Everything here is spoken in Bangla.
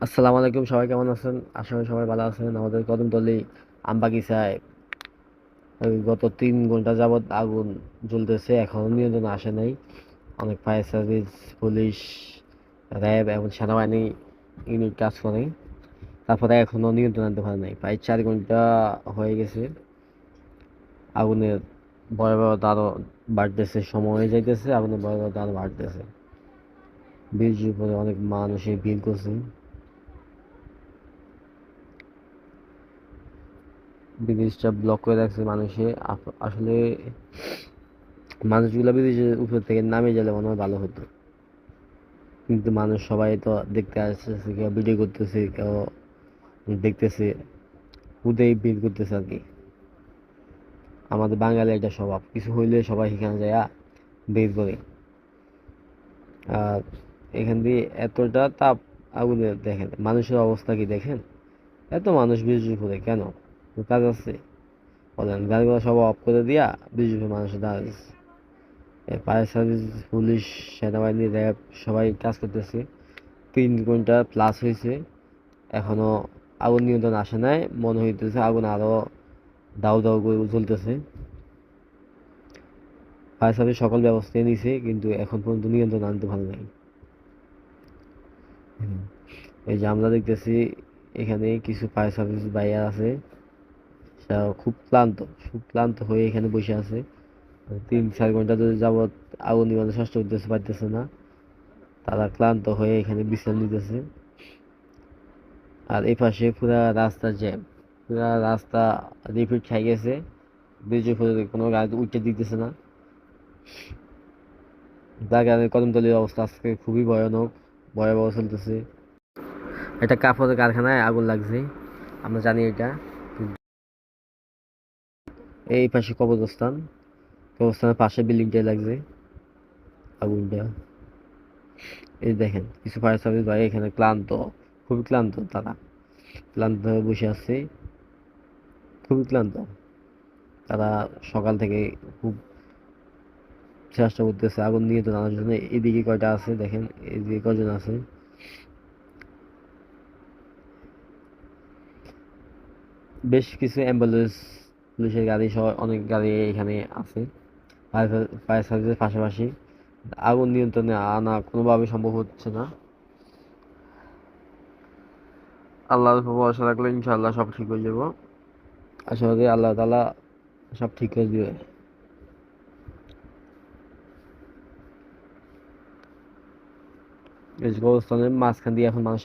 আসসালামু আলাইকুম, সবাই কেমন আছেন? আশা করি সবাই ভালো আছেন। আমাদের কদমতলী আম বাগিচায় ওই গত 3 ঘন্টা যাবত আগুন জ্বলতেছে, এখনো নিয়ন্ত্রণে আসে নাই। অনেক ফায়ার সার্ভিস, পুলিশ, র্যাব এবং সেনাবাহিনী ইউনিট কাজ করে, তারপরে এখনো নিয়ন্ত্রণ আনতে পারে নাই। প্রায় 4 ঘন্টা হয়ে গেছে। আগুনের ভয়াবহতা আরো বাড়তেছে, সময় যাইতেছে, আগুনের ভয়াবহতা আরো বাড়তেছে। বীর উপরে অনেক মানুষের ভিড় করছে। ব্রিজটা ব্লক করে রাখছে মানুষে। আসলে মানুষগুলো ব্রিজের উপর থেকে নামে গেলে মনে হয় ভালো হতো, কিন্তু মানুষ সবাই তো দেখতে আসতেছে, কেউ ভিডিও করতেছে, কেউ দেখতেছে, হুদেই ভিড় করতেছে আর কি। আমাদের বাঙালি একটা স্বভাব, কিছু হইলে সবাই সেখানে যায় ভিড় করে। আর এখান দিয়ে এতটা তাপ আগুনের, দেখেন মানুষের অবস্থা কি দেখেন। এত মানুষ ব্রিজের উপরে কেন? কোনো কাজ আছে? বলেন, গাড়িগুলো সব অফ করে দিয়া ব্রিজের উপরে মানুষ দাঁড়ায়। ফায়ার সার্ভিস, পুলিশ, সেনাবাহিনী, র্যাব সবাই কাজ করতেছে। 3 ঘন্টা প্লাস হয়েছে, এখনো আগুন নিয়ন্ত্রণ আসে নাই। মনে হইতেছে আগুন আরো দাউ দাউ করে জ্বলতেছে। ফায়ার সার্ভিস সকল ব্যবস্থাই নিছে, কিন্তু এখন পর্যন্ত নিয়ন্ত্রণ আনতে ভালো নাই। এই যে আমরা দেখতেছি, এখানে কিছু ফায়ার সার্ভিস ভাইয়া আছে, তারা খুব ক্লান্ত হয়ে এখানে বসে আছে। 3-4 ঘন্টা ধরে যাবত আগুন নিবানোর চেষ্টা করতেছে, পারতেছে না। তারা ক্লান্ত হয়ে এখানে বিশ্রাম নিতেছে। আর এই পাশে পুরা রাস্তা জ্যাম, পুরা রাস্তা রিপিট খাই গেছে। ব্রিজের উপরে কোনো গাড়ি উঠতে দিতেছে না, যার কারণে কদমতলীর অবস্থা আজকে খুবই ভয়াবহ চলতেছে। একটা কাপড়ের কারখানায় আগুন লাগছে, আমরা জানি এটা। এই পাশে কবরস্থানের পাশে বিল্ডিংটাই লাগছে আগুনটা। এই দেখেন, কিছু ফায়ার সার্ভিস ভাই এখানে ক্লান্ত, খুবই ক্লান্ত। তারা ক্লান্ত হয়ে বসে আছে, খুবই ক্লান্ত। তারা সকাল থেকে খুব চেষ্টা করতেছে আগুন নিয়ন্ত্রণ আনার জন্য। এদিকে কয়টা আছে দেখেন, এদিকে কয়জন আছে। বেশ কিছু অ্যাম্বুলেন্স, পুলিশের গাড়ি সহ অনেক গাড়ি এখানে আছে ফায়ার সার্ভিসের পাশাপাশি। আগুন নিয়ন্ত্রণে আনা কোনোভাবে সম্ভব হচ্ছে না। আল্লাহর উপর ভরসা রাখলে ইনশাআল্লাহ সব ঠিক হয়ে যাবো। আশা করি আল্লাহ তাআলা সব ঠিক করে দিবে। এই যে কবরস্থানের মাঝখান দিয়ে এখন মানুষ